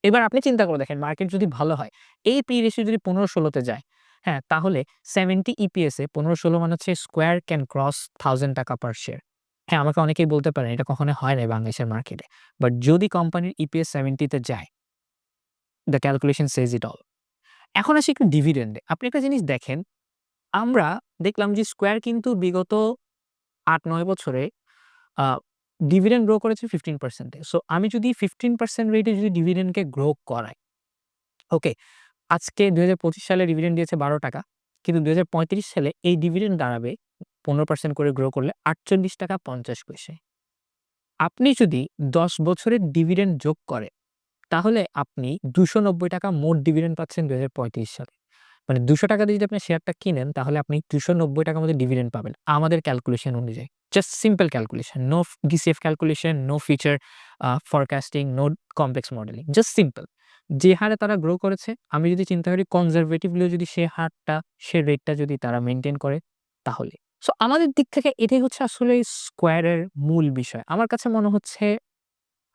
এবার আপনি চিন্তা করে দেখেন মার্কেট যদি ভালো হয়, এই পি রেশিও যদি ১৫-১৬ তে যায়, হ্যাঁ? তাহলে 70 ইপিএস এ ১৫-১৬ মানে হচ্ছে square can cross ৳১,০০০ per share. হ্যাঁ, আমাকে অনেকেই বলতে পারেন এটা কখনো হয় নাই বাংলাদেশের মার্কেটে। বাট যদি কোম্পানির ইপিএস 70 তে যায়, the calculation Sage it all. এখন আসি একটু ডিভিডেন্ডে। আপনি একটা জিনিস দেখেন, আমরা দেখলাম যে স্কয়ার কিন্তু বিগত ৮-৯ বছরে আ ডিভিডেন্ড গ্রো করেছে 15% এ। সো আমি যদি 15% রেটে যদি ডিভিডেন্ডকে গ্রো করাই, ওকে? আজকে ২০২৫ সালে ডিভিডেন্ড দিয়েছে ৳১২, কিন্তু ২০৩৫ সালে এই ডিভিডেন্ড দাঁড়াবে ১৫% করে গ্রো করলে ৳৪৮.৫০। আপনি যদি ১০ বছরের ডিভিডেন্ড যোগ করেন, তাহলে আপনি ৳২৯০ মোট ডিভিডেন্ড পাচ্ছেন ২০৩৫ সালে। মানে ৳২০০ দিয়ে যদি আপনি শেয়ারটা কিনেন, তাহলে আপনি ৳২৯০ মতো ডিভিডেন্ড পাবেন আমাদের ক্যালকুলেশন অনুযায়ী। Just simple calculation. No DCF calculation, no feature forecasting, no complex modelling. Just simple. যে হারে তারা গ্রো করেছে, আমি যদি চিন্তা করি কনজারভেটিভলিও যদি সে হারটা, সে রেটটা যদি তারা মেইনটেইন করে, তাহলে। সো আমাদের দিক থেকে এটাই হচ্ছে আসলে স্কয়ারের মূল বিষয়। আমার কাছে মনে হচ্ছে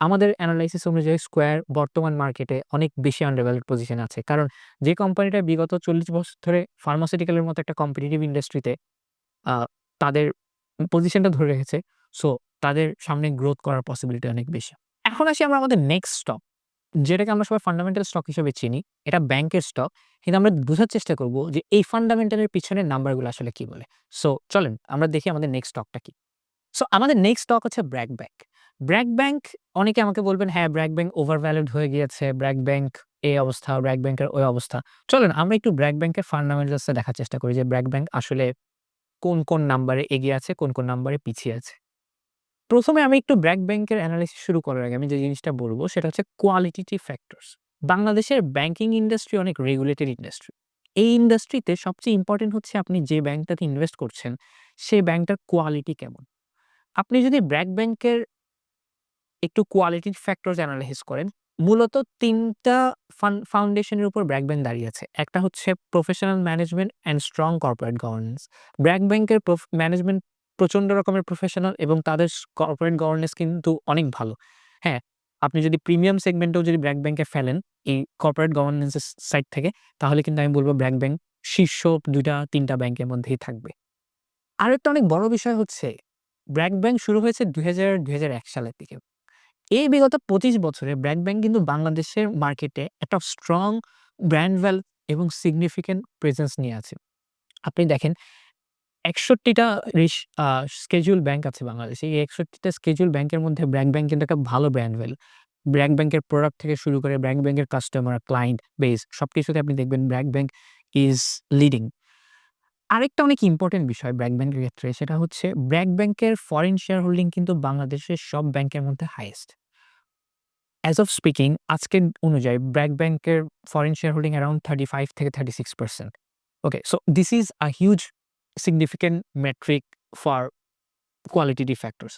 আমাদের এনালাইসিস অনুযায়ী স্কয়ার বর্তমান মার্কেটে অনেক বেশি আন্ডারভ্যালুড পজিশনে আছে। কারণ যে কোম্পানিটা বিগত ৪০ বছর ধরে ফার্মাসিউটিক্যাল এর মতো একটা কম্পিটিটিভ ইন্ডাস্ট্রিতে আ তাদের পজিশনটা ধরে রেখেছে। সো তাদের সামনে গ্রোথ করার পসিবিলিটি অনেক বেশি। এখন আসি আমরা আমাদের নেক্সট স্টক, যেটাকে আমরা সবাই ফান্ডামেন্টাল স্টক হিসেবে চিনি। এটা ব্যাংকের স্টক। কিন্তু আমরা বুঝার চেষ্টা করব যে এই ফান্ডামেন্টাল এর পিছনের নাম্বারগুলো আসলে কি বলে। সো চলেন আমরা দেখি আমাদের নেক্সট স্টকটা কি। সো আমাদের নেক্সট স্টক হচ্ছে ব্র্যাক ব্যাংক। ব্র্যাক ব্যাংক, অনেকে আমাকে বলবেন, "হ্যাঁ, ব্র্যাক ব্যাংক ওভারভ্যালুড হয়ে গিয়েছে। ব্র্যাক ব্যাংক এই অবস্থা, ব্র্যাক ব্যাংকের ওই অবস্থা।" চলেন আমরা একটু ব্র্যাক ব্যাংকের ফান্ডামেন্টালস টা দেখার চেষ্টা করি যে ব্র্যাক ব্যাংক আসলে কোন নাম্বারে এগিয়ে আছে, কোন নাম্বারে পিছিয়ে আছে। ১ম এ আমি একটু ব্র্যাক ব্যাংকের এনালাইসিস শুরু করার আগে আমি যে জিনিসটা বলব সেটা হচ্ছে কোয়ালিটেটিভ ফ্যাক্টরস। বাংলাদেশের ব্যাংকিং ইন্ডাস্ট্রি অনেক রেগুলেটেড ইন্ডাস্ট্রি। এই ইন্ডাস্ট্রিতে সবচেয়ে ইম্পোর্টেন্ট হচ্ছে আপনি যে ব্যাংকটাতে ইনভেস্ট করছেন, সেই ব্যাংকটার কোয়ালিটি কেমন? আপনি যদি ব্র্যাক ব্যাংকের একটু কোয়ালিটিভ ফ্যাক্টরস এনালাইসিস করেন, মূলত ৩ টা ফাউন্ডেশনের উপর ব্র্যাক ব্যাংক দাঁড়িয়ে আছে। একটা হচ্ছে professional management and strong corporate governance. BRAC ব্যাংকের ম্যানেজমেন্ট প্রচন্ড রকমের প্রফেশনাল এবং তাদের কর্পোরেট গভর্নেন্স কিন্তু অনেক ভালো। হ্যাঁ, আপনি যদি প্রিমিয়াম সেগমেন্টেও যদি ব্র্যাক ব্যাংকে ফেলেন এই কর্পোরেট গভর্নেন্স এর সাইড থেকে, তাহলে কিন্তু আমি বলব ব্র্যাক ব্যাংক শীর্ষ ২ টা ৩ টা ব্যাংকের মধ্যেই থাকবে। আরেকটা অনেক বড় বিষয় হচ্ছে ব্র্যাক ব্যাংক শুরু হয়েছে ২০০০-২০০১ সালের দিকে। এই বিগত ২৫ বছরে ব্র্যাক ব্যাংক কিন্তু বাংলাদেশের মার্কেটে একটা স্ট্রং ব্র্যান্ড ভ্যালু এবং সিগনিফিক্যান্ট প্রেজেন্স নিয়ে আছে। আপনি দেখেন ৬১ টা রিস আ schedule ব্যাংক আছে বাংলাদেশে। এই ৬১ টা schedule ব্যাংকের মধ্যে ব্র্যাক ব্যাংক কিন্তু একটা ভালো ব্র্যান্ড ভ্যালু। ব্র্যাক ব্যাংকের প্রোডাক্ট থেকে শুরু করে ব্র্যাক ব্যাংকের কাস্টমার, ক্লায়েন্ট বেস সবকিছুতে আপনি দেখবেন ব্র্যাক ব্যাংক ইস লিডিং। আরেকটা অনেক ইম্পোর্টেন্ট বিষয় ব্র্যাক ব্যাংকের ক্ষেত্রে সেটা হচ্ছে ব্র্যাক ব্যাংকের ফরেন শেয়ার হোল্ডিং কিন্তু বাংলাদেশের সব ব্যাংকের মধ্যে হাইয়েস্ট। অ্যাজ অফ স্পিকিং আজকের অনুযায়ী ব্র্যাক ব্যাংকের ফরেন শেয়ার হোল্ডিং অ্যারাউন্ড 35 থেকে 36%। Okay, so this is a huge significant metric for qualitative factors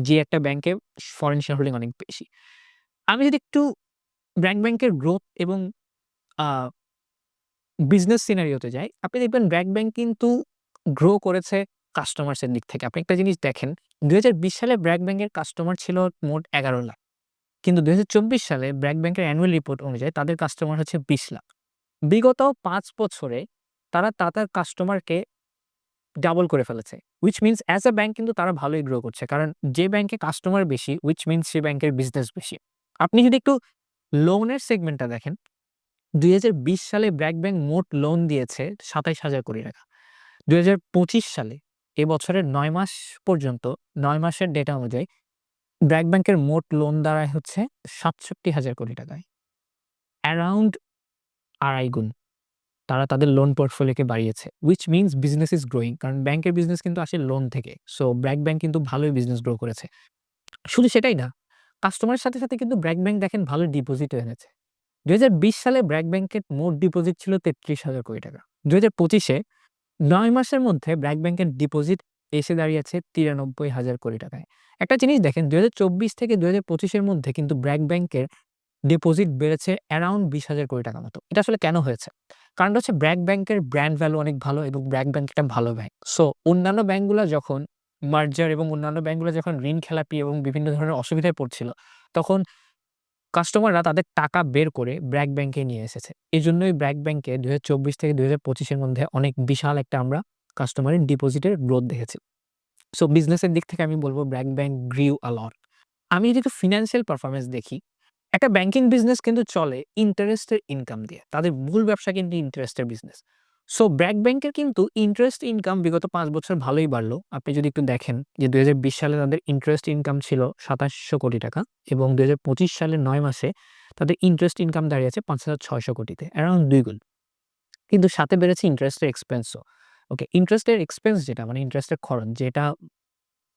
যে একটা ব্যাংকে ফরেন শেয়ার হোল্ডিং অনেক বেশি। আমি যদি একটু ব্র্যাক ব্যাংকের গ্রোথ এবং আ বিজনেস সিনারিওতে যাই, আপনি দেখবেন ব্র্যাক ব্যাংক কিন্তু গ্রো করেছে কাস্টমারস এর দিক থেকে। আপনি একটা জিনিস দেখেন ২০২০ সালে ব্র্যাক ব্যাংকের কাস্টমার ছিল মোট ১১,০০,০০০। কিন্তু ২০২৪ সালে ব্র্যাক ব্যাংকের অ্যানুয়াল রিপোর্ট অনুযায়ী তাদের কাস্টমার হচ্ছে ২০,০০,০০০। বিগত ৫ বছরে তারা তাদের কাস্টমারকে ডাবল করে ফেলেছে। Which means as a bank কিন্তু তারা ভালোই গ্রো করছে। কারণ যে ব্যাংকে কাস্টমার বেশি হুইচ মিনস সে ব্যাংকের বিজনেস বেশি। আপনি যদি একটু লোনের সেগমেন্টটা দেখেন, ২০২০ সালে ব্র্যাক ব্যাংক মোট লোন দিয়েছে ২৭,০০০ কোটি টাকা। ২০২৫ সালে এবছরের ৯ মাস পর্যন্ত ৯ মাসের ডেটা অনুযায়ী ব্র্যাক ব্যাংকের মোট লোন দাঁড়ায় হচ্ছে ৬৭,০০০ কোটি টাকায়। অ্যারাউন্ড ২.৫ গুণ তারা তাদের লোন পোর্টফোলিওকে বাড়িয়েছে। Which means business is growing. কারণ ব্যাংকের বিজনেস কিন্তু আসে লোন থেকে। সো ব্র্যাক ব্যাংক কিন্তু ভালোই বিজনেস গ্রো করেছে। শুধু সেটাই না, কাস্টমারের সাথে, সাথে কিন্তু ব্র্যাক ব্যাংক দেখেন ভালো ডিপোজিটও এনেছে। ২০২০ সালে ব্র্যাক ব্যাংকের মোট ডিপোজিট ছিল ৩৩,০০০ কোটি টাকা। ২০২৫ এ ৯ মাসের মধ্যে ব্র্যাক ব্যাংকের ডিপোজিট এসে দাঁড়িয়েছে ৯৩,০০০ কোটি টাকায়। একটা জিনিস দেখেন ২০২৪ থেকে ২০২৫ এর মধ্যে কিন্তু ব্র্যাক ব্যাংকের ডিপোজিট বেড়েছে অ্যারাউন্ড ২০,০০০ কোটি টাকার মতো। এটা আসলে কেন হয়েছে? কারণটা হচ্ছে ব্র্যাক ব্যাংকের ব্র্যান্ড ভ্যালু অনেক ভালো এবং ব্র্যাক ব্যাংক একটা ভালো ব্যাংক। সো অন্যান্য ব্যাংকগুলা যখন মার্জার এবং অন্যান্য ব্যাংকগুলা যখন ঋণ খেলাপি এবং বিভিন্ন ধরনের অসুবিধায় পড়ছিল, তখন কাস্টমাররা তাদের টাকা বের করে ব্র্যাক ব্যাংকে নিয়ে এসেছে। এজন্যই ব্র্যাক ব্যাংকে ২০২৪ থেকে ২০২৫ এর মধ্যে অনেক বিশাল একটা আমরা কাস্টমারের ডিপোজিটের গ্রোথ দেখেছি। সো বিজনেসের দিক থেকে আমি বলব ব্র্যাক ব্যাংক গ্রিউ আ লট। আমি যদি একটু ফিন্যান্সিয়াল পারফরম্যান্স দেখি, একটা ব্যাংকিং বিজনেস কিন্তু চলে ইন্টারেস্টের ইনকাম দিয়ে। তাদের মূল ব্যবসা কিন্তু ইন্টারেস্টের বিজনেস। সো ব্র্যাক ব্যাংকের কিন্তু ইন্টারেস্ট ইনকাম বিগত ৫ বছর ভালোই বাড়লো। আপনি যদি একটু দেখেন যে ২০২০ সালে তাদের ইন্টারেস্ট ইনকাম ছিল ২৭০০ কোটি টাকা এবং ২০২৫ সালের ৯ মাসে তাদের ইন্টারেস্ট ইনকাম দাঁড়িয়েছে ৫,৬০০ কোটিতে, অ্যারাউন্ড ২ গুণ। কিন্তু সাথে বেড়েছে ইন্টারেস্টের এক্সপেন্সও। ওকে, ইন্টারেস্টের এক্সপেন্স যেটা মানে ইন্টারেস্টের খরচ যেটা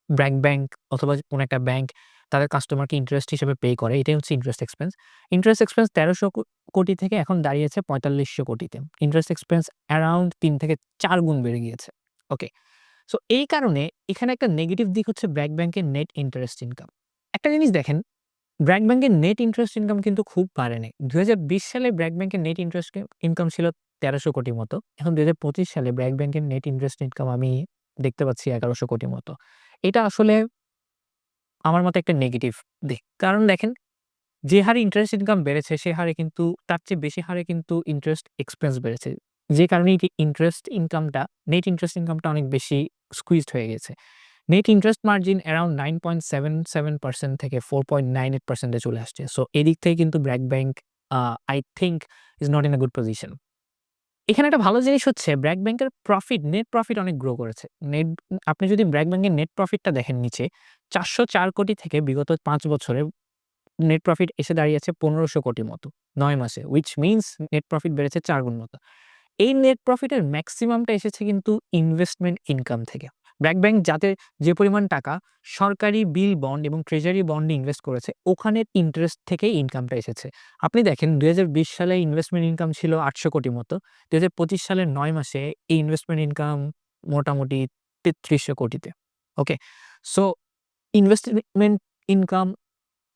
ব্র্যাক ব্যাংক অথবা কোনো একটা ব্যাংক তাদের কাস্টমারকে ইন্টারেস্ট হিসেবে পে করে, এটাই হচ্ছে ইন্টারেস্ট এক্সপেন্স। ইন্টারেস্ট এক্সপেন্স ১৩০০ কোটি থেকে এখন দাঁড়িয়েছে ৪৫০০ কোটিতে। ইন্টারেস্ট এক্সপেন্স অ্যারাউন্ড ৩ থেকে ৪ গুণ বেড়ে গিয়েছে। ওকে। সো এই কারণে এখানে একটা নেগেটিভ দিক হচ্ছে ব্র্যাক ব্যাংকের নেট ইন্টারেস্ট ইনকাম। একটা জিনিস দেখেন, ব্র্যাক ব্যাংকের নেট ইন্টারেস্ট ইনকাম কিন্তু খুব বাড়েনি। ২০২০ সালে ব্র্যাক ব্যাংকের নেট ইন্টারেস্ট ইনকাম ছিল ১৩০০ কোটির মতো। এখন ২০২৫ সালে ব্র্যাক ব্যাংকের নেট ইন্টারেস্ট ইনকাম আমি দেখতে পাচ্ছি ১১০০ কোটির মতো। এটা আসলে আমার মতে একটা নেগেটিভ দিক। কারণ দেখেন যে হারে ইন্টারেস্ট ইনকাম বেড়েছে সে হারে কিন্তু তার চেয়ে বেশি হারে কিন্তু ইন্টারেস্ট এক্সপেন্স বেড়েছে। যে কারণে নেট ইন্টারেস্ট ইনকামটা অনেক বেশি স্কুইজড হয়ে গেছে। নেট ইন্টারেস্ট মার্জিন অ্যারাউন্ড 9.77% থেকে 4.98% এ চলে আসছে। সো এদিক থেকে কিন্তু BRAC bank I think is not in a good position. এখানে একটা ভালো জিনিস হচ্ছে ব্র্যাক ব্যাংকের নেট প্রফিট অনেক গ্রো করেছে। আপনি যদি ব্র্যাক ব্যাংকের নেট প্রফিটটা দেখেন নিচে ৪০৪ কোটি থেকে বিগত ৫ বছরে নেট প্রফিট এসে দাঁড়িয়েছে ১৫০০ কোটির মতো ৯ মাসে। হুইচ মিনস নেট প্রফিট বেড়েছে ৪ গুণ মতো। এই নেট প্রফিটের মেক্সিমামটা এসেছে কিন্তু ইনভেস্টমেন্ট ইনকাম থেকে। ব্র্যাক ব্যাংক যে পরিমাণ টাকা সরকারি বিল বন্ড এবং ট্রেজারি বন্ডে ইনভেস্ট করেছে, ওখানের ইন্টারেস্ট থেকেই ইনকামটা এসেছে। আপনি দেখেন ২০২০ সালে ইনভেস্টমেন্ট ইনকাম ছিল ৮০০ কোটির মতো। ২০২৫ সালের ৯ মাসে এই ইনভেস্টমেন্ট ইনকাম মোটামুটি ৩৩০০ কোটিতে। ওকে? সো ইনভেস্টমেন্ট ইনকাম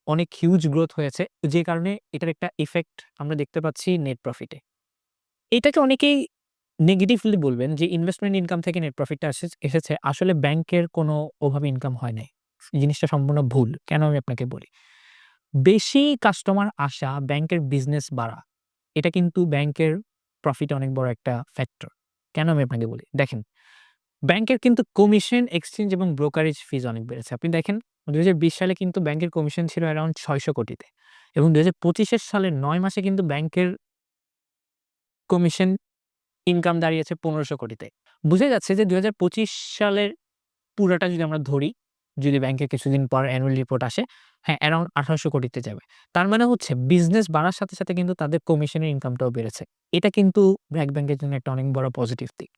অনেক হিউজ গ্রোথ হয়েছে, যে কারণে এটার একটা ইফেক্ট আমরা দেখতে পাচ্ছি নেট প্রফিটে। এটাকে অনেকেই নেগেটিভলি বলবেন যে ইনভেস্টমেন্ট ইনকাম থেকে নেট প্রফিটটা এসেছে। আসলে ব্যাংকের কোনো ওভাবে ইনকাম হয় নাই। জিনিসটা সম্পূর্ণ ভুল। কেন আমি আপনাকে বলি। বেশি কাস্টমার আসা, ব্যাংকের বিজনেস বাড়া, এটা কিন্তু ব্যাংকের প্রফিটে অনেক বড় একটা ফ্যাক্টর। কেন আমি আপনাকে বলি? দেখেন, ব্যাংকের কিন্তু কমিশন, এক্সচেঞ্জ এবং ব্রোকারেজ ফিজ অনেক বেড়েছে। আপনি দেখেন ২০২০ সালে কিন্তু ব্যাংকের কমিশন ছিল অ্যারাউন্ড ৬০০ কোটিতে এবং ২০২৫ সালের ৯ মাসে কিন্তু ব্যাংকের কমিশন ইনকাম দাঁড়িয়েছে ১৫০০ কোটিতে। বুঝা যাচ্ছে যে ২০২৫ সালের পুরাটা যদি আমরা ধরি, যদি ব্যাংকের কিছুদিন পর অ্যানুয়াল রিপোর্ট আসে, হ্যাঁ, অ্যারাউন্ড ১৮০০ কোটিতে যাবে। তার মানে হচ্ছে বিজনেস বাড়ার সাথে, সাথে কিন্তু তাদের কমিশনের ইনকামটাও বেড়েছে। এটা কিন্তু ব্র্যাক ব্যাংকের জন্য একটা অনেক বড় পজিটিভ দিক।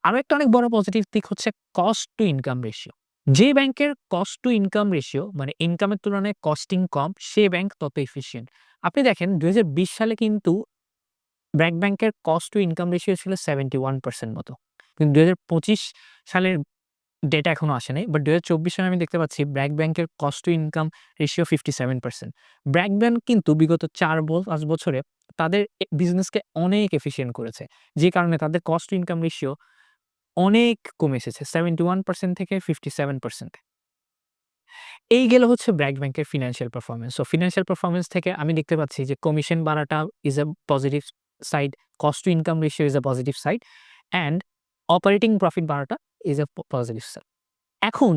আরো একটা অনেক বড় পজিটিভ দিক হচ্ছে কস্ট টু ইনকাম রেশিও। যে ব্যাংকের কস্ট টু ইনকাম রেশিও মানে ইনকামের তুলনায় কস্টিং কম, সে ব্যাংক তত এফিশিয়েন্ট। আপনি দেখেন ২০২০ সালে কিন্তু ব্র্যাক ব্যাংকের কস্ট টু ইনকাম রেশিও ছিল 71% মতো। কিন্তু ২০২৫ সালের ডেটা এখনো আসে নাই। বাট ২০২৪ সালে আমি দেখতে পাচ্ছি ব্র্যাক ব্যাংকের cost to income ratio 57%। BRAC bank কিন্তু বিগত ৫ বছরে তাদের বিজনেসকে অনেক এফিশিয়েন্ট করেছে। যে কারণে তাদের কস্ট টু ইনকাম রেশিও অনেক কমে এসেছে 71% থেকে 57%। এই গেল হচ্ছে ব্র্যাক ব্যাংকের financial performance. So financial performance থেকে আমি দেখতে পাচ্ছি যে কমিশন বাড়াটা is a positive side, cost to income ratio is a positive side and operating profit বাড়াটা ইজ আ পজিটিভ সাইড। এখন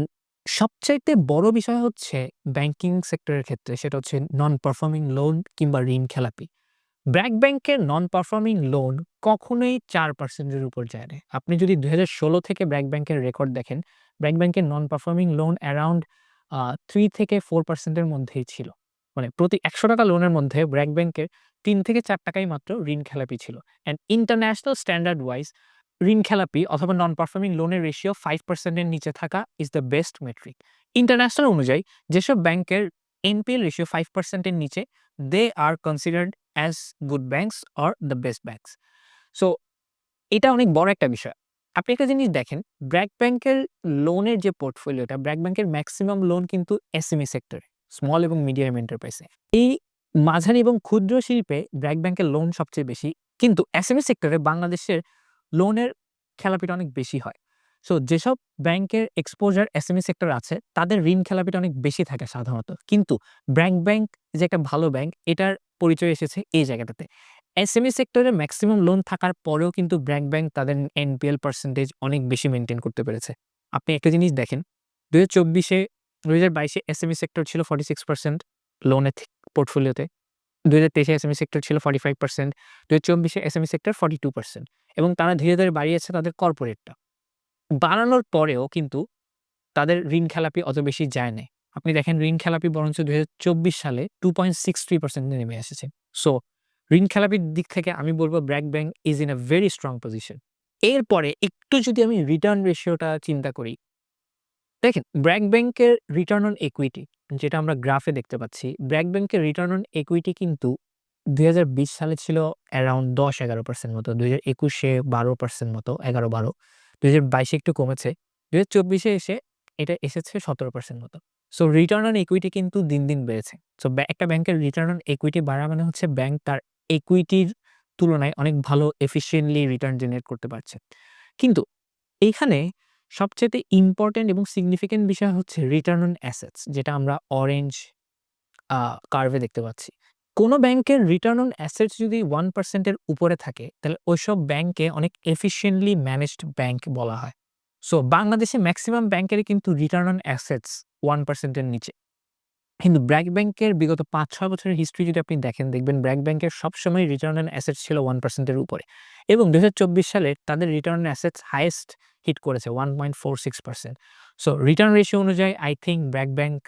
সবচাইতে বড় বিষয় হচ্ছে ব্যাংকিং সেক্টরের ক্ষেত্রে, সেটা হচ্ছে নন পারফর্মিং লোন কিংবা ঋণ খেলাপি। ব্র্যাক ব্যাংকের নন পারফর্মিং লোন কখনোই ৪% এর উপর যায় না। আপনি যদি ২০১৬ থেকে ব্র্যাক ব্যাংকের রেকর্ড দেখেন, ব্র্যাক ব্যাংকের নন পারফর্মিং লোন অ্যারাউন্ড ৩ থেকে 4% এর মধ্যেই ছিল। মানে প্রতি ৳১০০ লোনের মধ্যে ব্র্যাক ব্যাংকের ৩ থেকে ৪ টাকাই মাত্র ঋণ খেলাপি ছিল। অ্যান্ড ইন্টারন্যাশনাল স্ট্যান্ডার্ড ওয়াইজ ঋণ খেলাপি অথবা নন পারফর্মিং লোনের রেশিও 5% এর নিচে থাকা is the best metric. International অনুযায়ী যেসব ব্যাংকের এনপিএল রেশিও 5% এর নিচে, they are considered as good banks or the best banks. So এটা অনেক বড় একটা বিষয়। আপনি একটা জিনিস দেখেন, ব্র্যাক ব্যাংকের লোনের যে পোর্টফোলিওটা, ব্র্যাক ব্যাংকের মেক্সিমাম লোন কিন্তু এসএমই সেক্টরে, স্মল এবং মিডিয়াম এন্টারপ্রাইজে। এই মাঝারি এবং ক্ষুদ্র শিল্পে ব্র্যাক ব্যাংকের লোন সবচেয়ে বেশি। কিন্তু এসএমই সেক্টরে বাংলাদেশের লোনের খেলাপিটা অনেক বেশি হয়। সো যেসব ব্যাংকের এক্সপোজার এসএমই সেক্টর আছে, তাদের ঋণ খেলাপিটা অনেক বেশি থাকে সাধারণত। কিন্তু ব্র্যাক ব্যাংক যে একটা ভালো ব্যাংক, এটার পরিচয় এসেছে এই জায়গাটাতে। এসএমই সেক্টরে মেক্সিমাম লোন থাকার পরেও কিন্তু ব্র্যাক ব্যাংক তাদের এনপিএল পার্সেন্টেজ অনেক বেশি মেইনটেইন করতে পেরেছে। আপনি একটা জিনিস দেখেন, ২০২৪ এ ২০২২ এ এসএমই সেক্টর ছিল 46% লোনের পোর্টফোলিওতে। ২০২৩ এ এসএমই সেক্টর ছিল 45%, ২০২৪ এ এসএমই সেক্টর 42% এবং তারা ধীরে, ধীরে বাড়িয়েছে তাদের কর্পোরেটটা। বাড়ানোর পরেও কিন্তু তাদের ঋণ খেলাপি অত বেশি যায় নাই। আপনি দেখেন ঋণ খেলাপি বরঞ্চ ২০২৪ সালে 2.63% এ নেমে এসেছে। সো ঋণ খেলাপির দিক থেকে আমি বলব BRAC bank is in a very strong position. এরপরে একটু যদি আমি রিটার্ন রেশিওটা চিন্তা করি, দেখেন ব্র্যাক ব্যাংকের রিটার্ন অন ইকুইটি যেটা আমরা গ্রাফে দেখতে পাচ্ছি, ব্র্যাক ব্যাংকের রিটার্ন অন ইকুইটি কিন্তু ২০২০ সালে ছিল অ্যারাউন্ড ১০-১১% মতো, ২০২১ এ ১২% মতো, ১১-১২, ২০২২ এ একটু কমেছে, ২০২৪ এ এসে এটা এসেছে ১৭% মতো। সো রিটার্ন অন ইকুইটি কিন্তু দিন, দিন বেড়েছে। সো একটা ব্যাংকের রিটার্ন অন ইকুইটি বাড়া মানে হচ্ছে ব্যাংক তার ইকুইটির তুলনায় অনেক ভালো এফিশিয়েন্টলি রিটার্ন জেনারেট করতে পারছে। কিন্তু এইখানে সবচাইতে ইম্পোর্টেন্ট এবং সিগনিফিক্যান্ট বিষয় হচ্ছে রিটার্ন অন অ্যাসেটস, যেটা আমরা অরেঞ্জ আ কার্ভে দেখতে পাচ্ছি। কোন ব্যাংকের রিটার্ন অন অ্যাসেটস যদি 1% এর উপরে থাকে, তাহলে ওইসব ব্যাংকে অনেক এফিশিয়েন্টলি ম্যানেজড ব্যাংক বলা হয়। সো বাংলাদেশে মেক্সিমাম ব্যাংকেরই কিন্তু রিটার্ন অন অ্যাসেটস 1% এর নিচে। কিন্তু ব্র্যাক ব্যাংকের বিগত ৫-৬ বছরের হিস্ট্রি যদি আপনি দেখেন, দেখবেন ব্র্যাক ব্যাংকের সবসময় রিটার্ন অন অ্যাসেটস ছিল 1% এর উপরে এবং ২০২৪ সালে তাদের return on assets highest hit করেছে 1.46%। সো রিটার্ন রেশিও অনুযায়ী আই থিংক ব্র্যাক ব্যাংক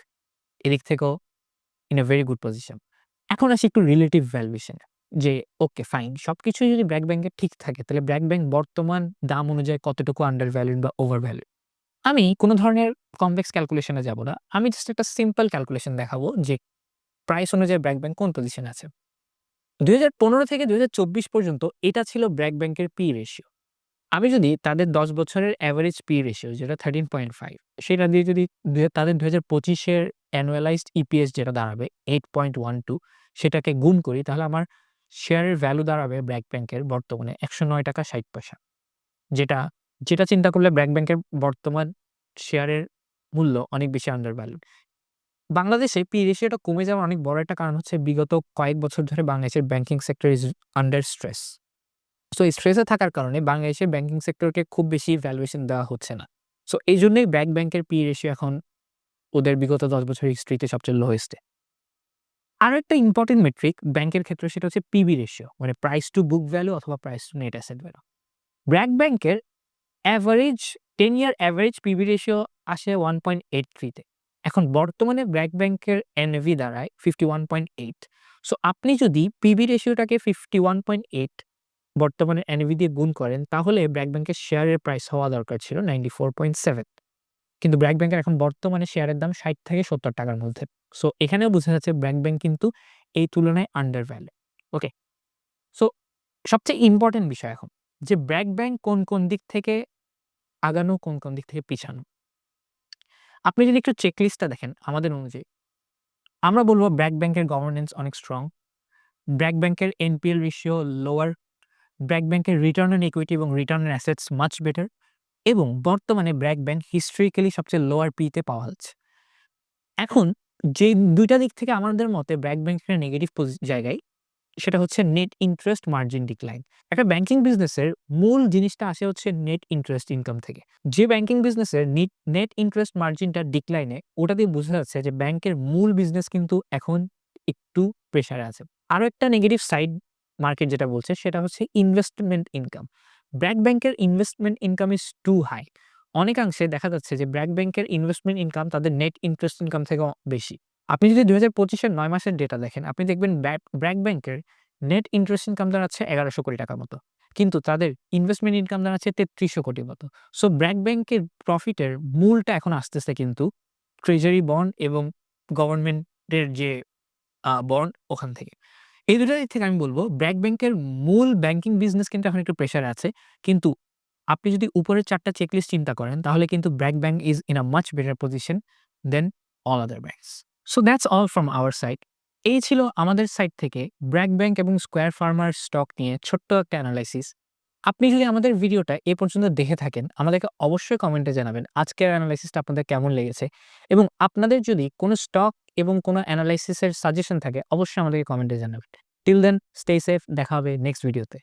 এদিক থেকেও in a very good position. এখন আসি একটু রিলেটিভ ভ্যালুয়েশন এ, যে ওকে ফাইন, সবকিছুই যদি ব্র্যাক ব্যাংকের ঠিক থাকে, তাহলে ব্র্যাক ব্যাংক বর্তমান দাম অনুযায়ী কতটুকু আন্ডার ভ্যালুড বা ওভার ভ্যালুড? আমি কোন ধরনের কমপ্লেক্স ক্যালকুলেশন এ যাব না। আমি জাস্ট একটা সিম্পল ক্যালকুলেশন দেখাবো যে প্রাইস অনুযায়ী ব্র্যাক ব্যাংক কোন পজিশনে আছে। ২০১৫ থেকে ২০২৪ পর্যন্ত এটা ছিল ব্র্যাক ব্যাংকের পি রেশিও। আমি যদি তাদের ১০ বছরের এভারেজ পি রেশিও যেটা 13.5, সেটা দিয়ে যদি তাদের ২০২৫ এর অ্যানুয়ালাইজড ইপিএস যেটা দাঁড়াবে 8.12 সেটাকে গুণ করি, তাহলে আমার শেয়ারের ভ্যালু দাঁড়াবে ব্র্যাক ব্যাংকের বর্তমানে ৳১০৯.৬০। যেটা যেটা চিন্তা করলে ব্র্যাক ব্যাংকের বর্তমান শেয়ারের মূল্য অনেক বেশি আন্ডার ভ্যালুড। বাংলাদেশে পি রেশিওটা কমে যাওয়ার অনেক বড় একটা কারণ হচ্ছে বিগত কয়েক বছর ধরে বাংলাদেশের banking sector is under stress. So এই স্ট্রেসে থাকার কারণে বাংলাদেশের ব্যাংকিং সেক্টরকে খুব বেশি ভ্যালুয়েশন দেওয়া হচ্ছে না। সো এইজন্যই ব্র্যাক ব্যাংকের পি রেশিও এখন ওদের বিগত ১০ বছরের হিস্ট্রিতে সবচেয়ে লোয়েস্টে। আরো একটা ইম্পোর্টেন্ট মেট্রিক ব্যাংকের ক্ষেত্রে সেটা হচ্ছে পিবি রেশিও, মানে প্রাইস টু বুক ভ্যালু অথবা price two net asset value. BRAC ব্যাংকের অ্যাভারেজ 10 ইয়ার অ্যাভারেজ পিবি রেশিও আসে 1.83 তে। এখন বর্তমানে ব্র্যাক ব্যাংকের এনএভি দাঁড়ায় 51.8। সো আপনি যদি পিবি রেশিওটাকে 51.8 বর্তমানে এনএভি দিয়ে গুণ করেন, তাহলে ব্র্যাক ব্যাংকের শেয়ারের প্রাইস হওয়া দরকার ছিল 94.7। কিন্তু ব্র্যাক ব্যাংকের এখন বর্তমানে শেয়ারের দাম ৬০ থেকে ৳৭০ মধ্যে। সো এখানেও বোঝা যাচ্ছে ব্র্যাক ব্যাংক কিন্তু এই তুলনায় আন্ডার ভ্যালু। ওকে? সো সবচেয়ে ইম্পোর্টেন্ট বিষয় এখন যে ব্র্যাক ব্যাংক কোন দিক থেকে আগানো, কোন দিক থেকে পিছানো। আপনি যদি একটু চেকলিস্টটা দেখেন আমাদের অনুযায়ী, আমরা বলব ব্র্যাক ব্যাংকের গভর্নেন্স অনেক স্ট্রং, ব্র্যাক ব্যাংকের এনপিএল রেশিও লোয়ার, ব্র্যাক ব্যাংকের রিটার্ন অন ইকুইটি এবং return on assets much better, এবং বর্তমানে ব্র্যাক ব্যাংক হিস্ট্রিক্যালি সবচেয়ে লোয়ার পি তে পাওয়া যাচ্ছে। এখন যে ২ টা দিক থেকে আমাদের মতে ব্র্যাক ব্যাংকের নেগেটিভ জায়গায়, সেটা হচ্ছে নেট ইন্টারেস্ট মার্জিন ডিক্লাইন। একটা ব্যাংকিং বিজনেসের মূল জিনিসটা আসে হচ্ছে নেট ইন্টারেস্ট ইনকাম থেকে। যে ব্যাংকিং বিজনেসের নেট ইন্টারেস্ট মার্জিনটা ডিক্লাইনে, ওটা দিয়ে বোঝা যাচ্ছে যে ব্যাংকের মূল বিজনেস কিন্তু এখন একটু প্রেশারে আছে। আরো একটা নেগেটিভ সাইড মার্কেট যেটা বলছে সেটা হচ্ছে ইনভেস্টমেন্ট ইনকাম। ব্র্যাক ব্যাংকের investment income is too high. অনেকাংশে দেখা যাচ্ছে যে ব্র্যাক ব্যাংকের ইনভেস্টমেন্ট ইনকাম তাদের নেট ইন্টারেস্ট ইনকাম থেকেও বেশি। আপনি যদি ২০২৫ এর ৯ মাসের ডেটা দেখেন, আপনি দেখবেন ব্র্যাক ব্যাংকের নেট ইন্টারেস্ট ইনকাম দাঁড়াচ্ছে ৳১১০০ কোটি মতো। কিন্তু তাদের ইনভেস্টমেন্ট ইনকাম দাঁড়াচ্ছে ৳৩৩০০ কোটি মতো। সো ব্র্যাক ব্যাংকের প্রফিটের মূলটা এখন আসতেছে কিন্তু ট্রেজারি বন্ড এবং গভর্নমেন্টের যে বন্ড ওখান থেকে। এই ২ টা দিক থেকে আমি বলব ব্র্যাক ব্যাংকের মূল ব্যাংকিং বিজনেস কিন্তু এখন একটু প্রেশারে আছে। কিন্তু আপনি যদি উপরের ৪ টা চেকলিস্ট চিন্তা করেন, তাহলে কিন্তু BRAC bank is in a much better position than all other banks. So that's all from our side. এই ছিল আমাদের সাইড থেকে ব্র্যাক ব্যাংক এবং স্কয়ার ফার্মার স্টক নিয়ে ছোট্ট একটা অ্যানালাইসিস। আপনি যদি আমাদের ভিডিওটা এ পর্যন্ত দেখে থাকেন, আমাদেরকে অবশ্যই কমেন্টে জানাবেন আজকের অ্যানালাইসিসটা আপনাদের কেমন লেগেছে, এবং আপনাদের যদি কোনো স্টক এবং কোনো অ্যানালাইসিসের সাজেশন থাকে, অবশ্যই আমাদেরকে কমেন্টে জানাবেন। টিল দেন স্টে সেফ, দেখা হবে নেক্সট ভিডিওতে।